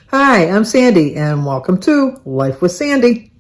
Hi, I'm Sandy, and welcome to Life with Sandy.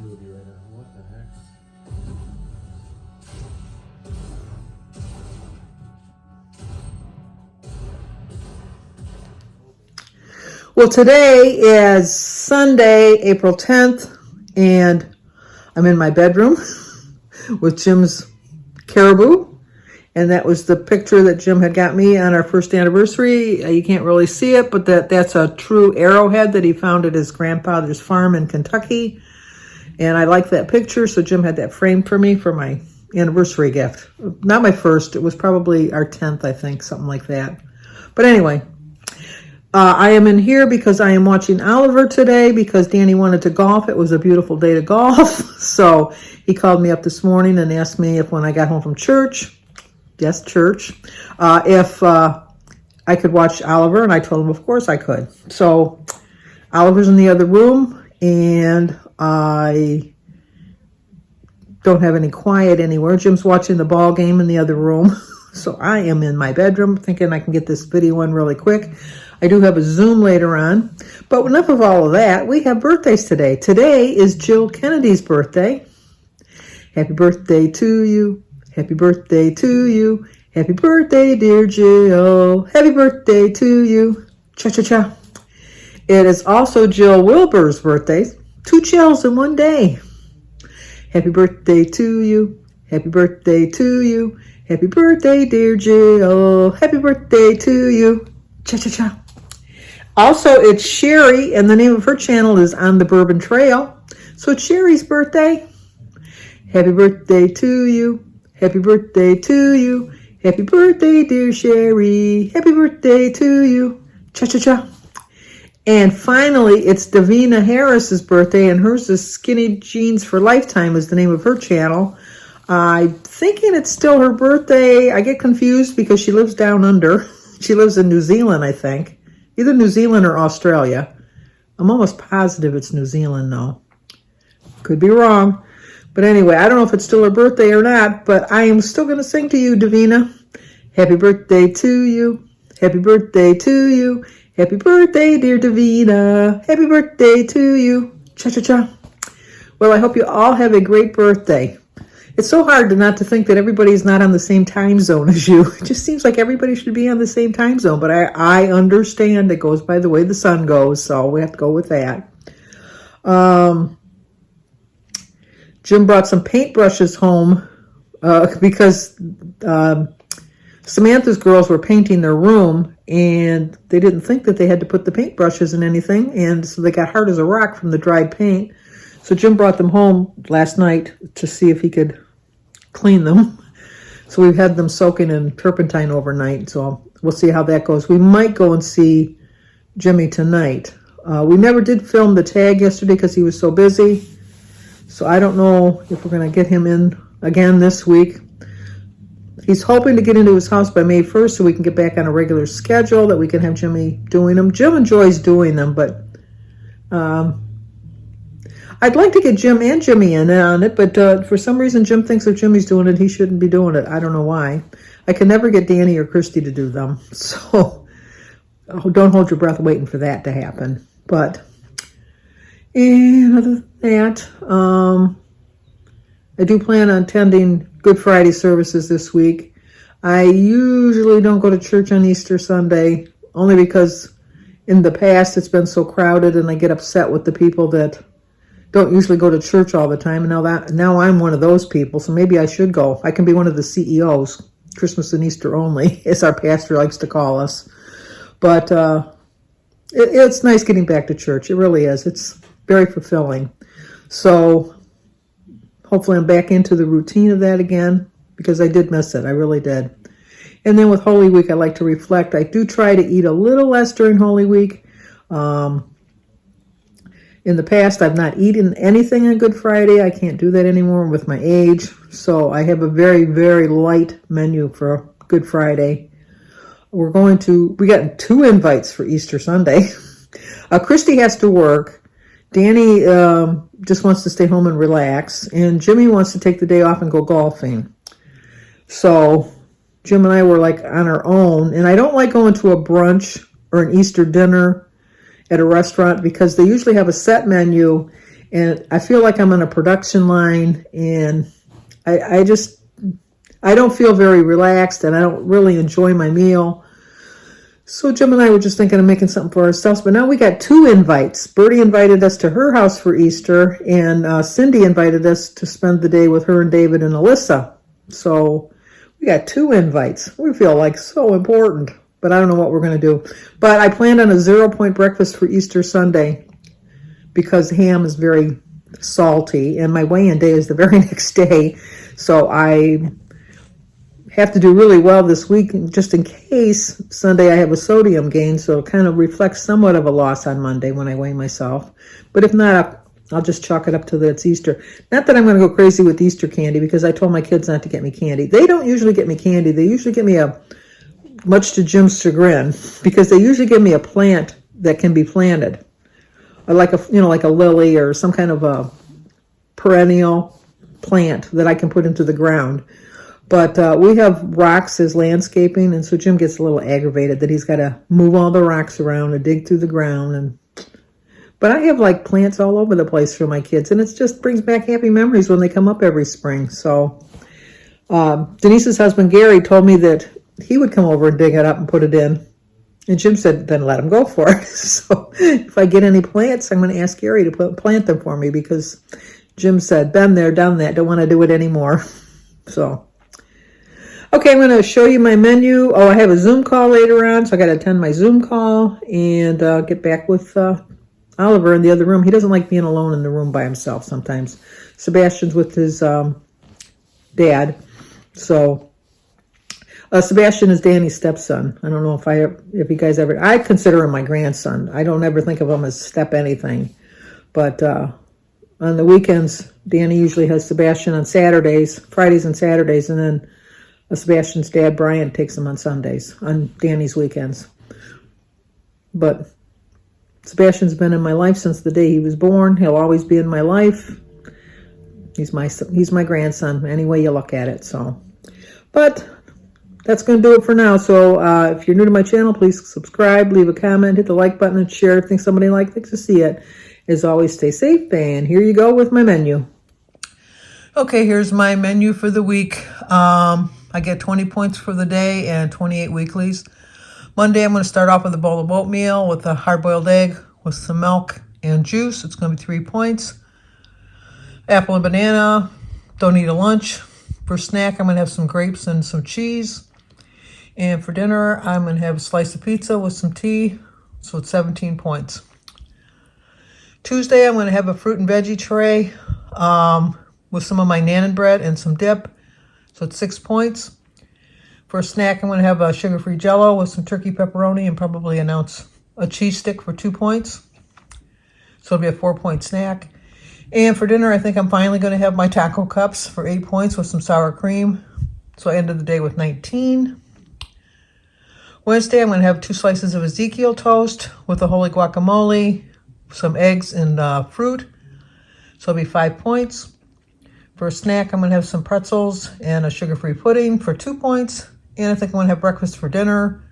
Movie right now. What the heck? Well, today is Sunday, April 10th, and I'm in my bedroom with Jim's caribou, and that was the picture that Jim had got me on our first anniversary. You can't really see it, but that's a true arrowhead that he found at his grandfather's farm in Kentucky. And I like that picture, so Jim had that framed for me for my anniversary gift. Not my first, it was probably our 10th, I think, something like that. But anyway, I am in here because I am watching Oliver today because Danny wanted to golf. It was a beautiful day to golf. So he called me up this morning and asked me if when I got home from church, yes, church, if I could watch Oliver, and I told him, of course I could. So Oliver's in the other room, and I don't have any quiet anywhere. Jim's watching the ball game in the other room. So I am in my bedroom thinking I can get this video in really quick. I do have a Zoom later on. But enough of all of that. We have birthdays today. Today is Jill Kennedy's birthday. Happy birthday to you. Happy birthday to you. Happy birthday, dear Jill. Happy birthday to you. Cha-cha-cha. It is also Jill Wilbur's birthday. 2 Jills in one day. Happy birthday to you. Happy birthday to you. Happy birthday, dear Jill. Happy birthday to you. Cha-cha-cha. Also, it's Sherry, and the name of her channel is On the Bourbon Trail. So it's Sherry's birthday. Happy birthday to you. Happy birthday to you. Happy birthday, dear Sherry. Happy birthday to you. Cha-cha-cha. And finally, it's Davina Harris's birthday, and hers is Skinny Jeans for Lifetime is the name of her channel. I'm thinking it's still her birthday. I get confused because she lives down under. She lives in New Zealand, I think. Either New Zealand or Australia. I'm almost positive it's New Zealand, though. Could be wrong. But anyway, I don't know if it's still her birthday or not, but I am still going to sing to you, Davina. Happy birthday to you. Happy birthday to you. Happy birthday, dear Davina. Happy birthday to you. Cha-cha-cha. Well, I hope you all have a great birthday. It's so hard not to think that everybody's not on the same time zone as you. It just seems like everybody should be on the same time zone, but I understand it goes by the way the sun goes, so we have to go with that. Jim brought some paintbrushes home because Samantha's girls were painting their room, and they didn't think that they had to put the paintbrushes in anything, and so they got hard as a rock from the dried paint. So Jim brought them home last night to see if he could clean them. So we've had them soaking in turpentine overnight, so we'll see how that goes. We might go and see Jimmy tonight. We never did film the tag yesterday because he was so busy, so I don't know if we're going to get him in again this week. He's hoping to get into his house by May 1st so we can get back on a regular schedule, that we can have Jimmy doing them. Jim enjoys doing them, but I'd like to get Jim and Jimmy in on it, but for some reason Jim thinks if Jimmy's doing it, he shouldn't be doing it. I don't know why. I can never get Danny or Christy to do them, so don't hold your breath waiting for that to happen. But and other than that, I do plan on attending Good Friday services this week. I usually don't go to church on Easter Sunday, only because in the past it's been so crowded and I get upset with the people that don't usually go to church all the time. And now I'm one of those people, so maybe I should go. I can be one of the CEOs, Christmas and Easter only, as our pastor likes to call us. But it's nice getting back to church. It really is. It's very fulfilling. So hopefully I'm back into the routine of that again, because I did miss it. I really did. And then with Holy Week, I like to reflect. I do try to eat a little less during Holy Week. In the past, I've not eaten anything on Good Friday. I can't do that anymore with my age. So I have a very, very light menu for Good Friday. We got 2 invites for Easter Sunday. Christy has to work. Danny just wants to stay home and relax. And Jimmy wants to take the day off and go golfing. So Jim and I were like on our own. And I don't like going to a brunch or an Easter dinner at a restaurant because they usually have a set menu. And I feel like I'm on a production line. And I don't feel very relaxed, and I don't really enjoy my meal. So Jim and I were just thinking of making something for ourselves. But now we got 2 invites. Bertie invited us to her house for Easter, and Cindy invited us to spend the day with her and David and Alyssa. So we got 2 invites. We feel like so important, but I don't know what we're going to do. But I planned on a 0-point breakfast for Easter Sunday because ham is very salty, and my weigh-in day is the very next day. So I have to do really well this week, just in case Sunday I have a sodium gain, so it kind of reflects somewhat of a loss on Monday when I weigh myself. But if not, I'll just chalk it up to that it's Easter. Not that I'm going to go crazy with Easter candy, because I told my kids not to get me candy. They don't usually get me candy. They usually get me much to Jim's chagrin, because they usually give me a plant that can be planted, like a lily or some kind of a perennial plant that I can put into the ground. But we have rocks as landscaping, and so Jim gets a little aggravated that he's got to move all the rocks around and dig through the ground. But I have like plants all over the place for my kids, and it just brings back happy memories when they come up every spring. So Denise's husband Gary told me that he would come over and dig it up and put it in. And Jim said, then let him go for it. So if I get any plants, I'm going to ask Gary to plant them for me, because Jim said, been there, done that, don't want to do it anymore. So, okay, I'm going to show you my menu. Oh, I have a Zoom call later on, so I got to attend my Zoom call and get back with Oliver in the other room. He doesn't like being alone in the room by himself sometimes. Sebastian's with his dad. So, Sebastian is Danny's stepson. I don't know if you guys ever, I consider him my grandson. I don't ever think of him as step anything. But on the weekends, Danny usually has Sebastian on Saturdays, Fridays and Saturdays, and then Sebastian's dad, Brian, takes him on Sundays, on Danny's weekends. But Sebastian's been in my life since the day he was born. He'll always be in my life. He's my grandson, any way you look at it. So, but that's going to do it for now. So if you're new to my channel, please subscribe, leave a comment, hit the like button, and share if somebody likes to see it. As always, stay safe, and here you go with my menu. Okay, here's my menu for the week. I get 20 points for the day and 28 weeklies. Monday, I'm going to start off with a bowl of oatmeal with a hard-boiled egg with some milk and juice. It's going to be 3 points. Apple and banana. Don't eat a lunch. For snack, I'm going to have some grapes and some cheese. And for dinner, I'm going to have a slice of pizza with some tea. So it's 17 points. Tuesday, I'm going to have a fruit and veggie tray with some of my Nanan bread and some dip. So it's 6 points. For a snack, I'm going to have a sugar-free Jell-O with some turkey pepperoni and probably a cheese stick for 2 points. So it'll be a 4-point snack. And for dinner, I think I'm finally going to have my taco cups for 8 points with some sour cream. So I ended the day with 19. Wednesday, I'm going to have 2 slices of Ezekiel toast with a holy guacamole, some eggs and fruit. So it'll be 5 points. For a snack, I'm going to have some pretzels and a sugar-free pudding for 2 points. And I think I'm going to have breakfast for dinner.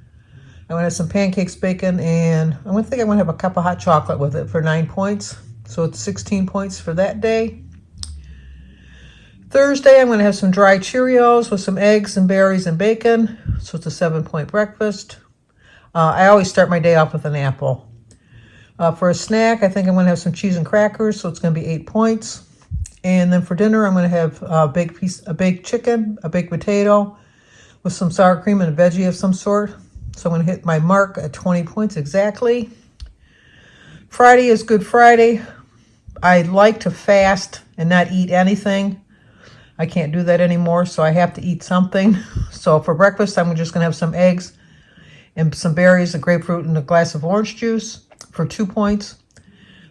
I'm going to have some pancakes, bacon, and I'm going to have a cup of hot chocolate with it for 9 points. So it's 16 points for that day. Thursday, I'm going to have some dry Cheerios with some eggs and berries and bacon. So it's a 7-point breakfast. I always start my day off with an apple. For a snack, I think I'm going to have some cheese and crackers. So it's going to be 8 points. And then for dinner, I'm going to have a baked chicken, a baked potato with some sour cream and a veggie of some sort. So I'm going to hit my mark at 20 points exactly. Friday is Good Friday. I like to fast and not eat anything. I can't do that anymore, so I have to eat something. So for breakfast, I'm just going to have some eggs and some berries, a grapefruit, and a glass of orange juice for 2 points.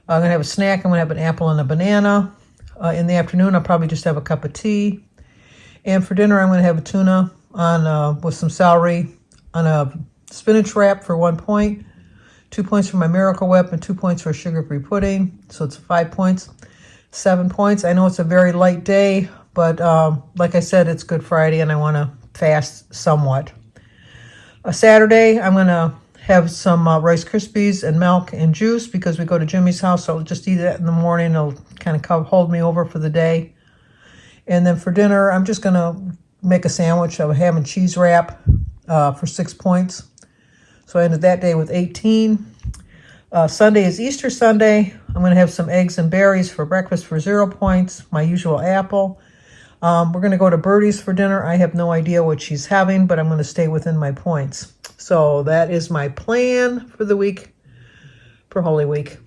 I'm going to have a snack. I'm going to have an apple and a banana. In the afternoon, I'll probably just have a cup of tea. And for dinner, I'm going to have a tuna on with some celery on a spinach wrap for 1 point. 2 points for my Miracle Whip and 2 points for sugar-free pudding. So it's 5 points, 7 points. I know it's a very light day, but like I said, it's Good Friday and I want to fast somewhat. A Saturday, I'm going to have some Rice Krispies and milk and juice because we go to Jimmy's house. So I'll just eat that in the morning. It'll kind of hold me over for the day. And then for dinner, I'm just going to make a sandwich of a ham and cheese wrap for 6 points. So I ended that day with 18. Sunday is Easter Sunday. I'm going to have some eggs and berries for breakfast for 0 points. My usual apple. We're going to go to Birdie's for dinner. I have no idea what she's having, but I'm going to stay within my points. So that is my plan for the week, for Holy Week.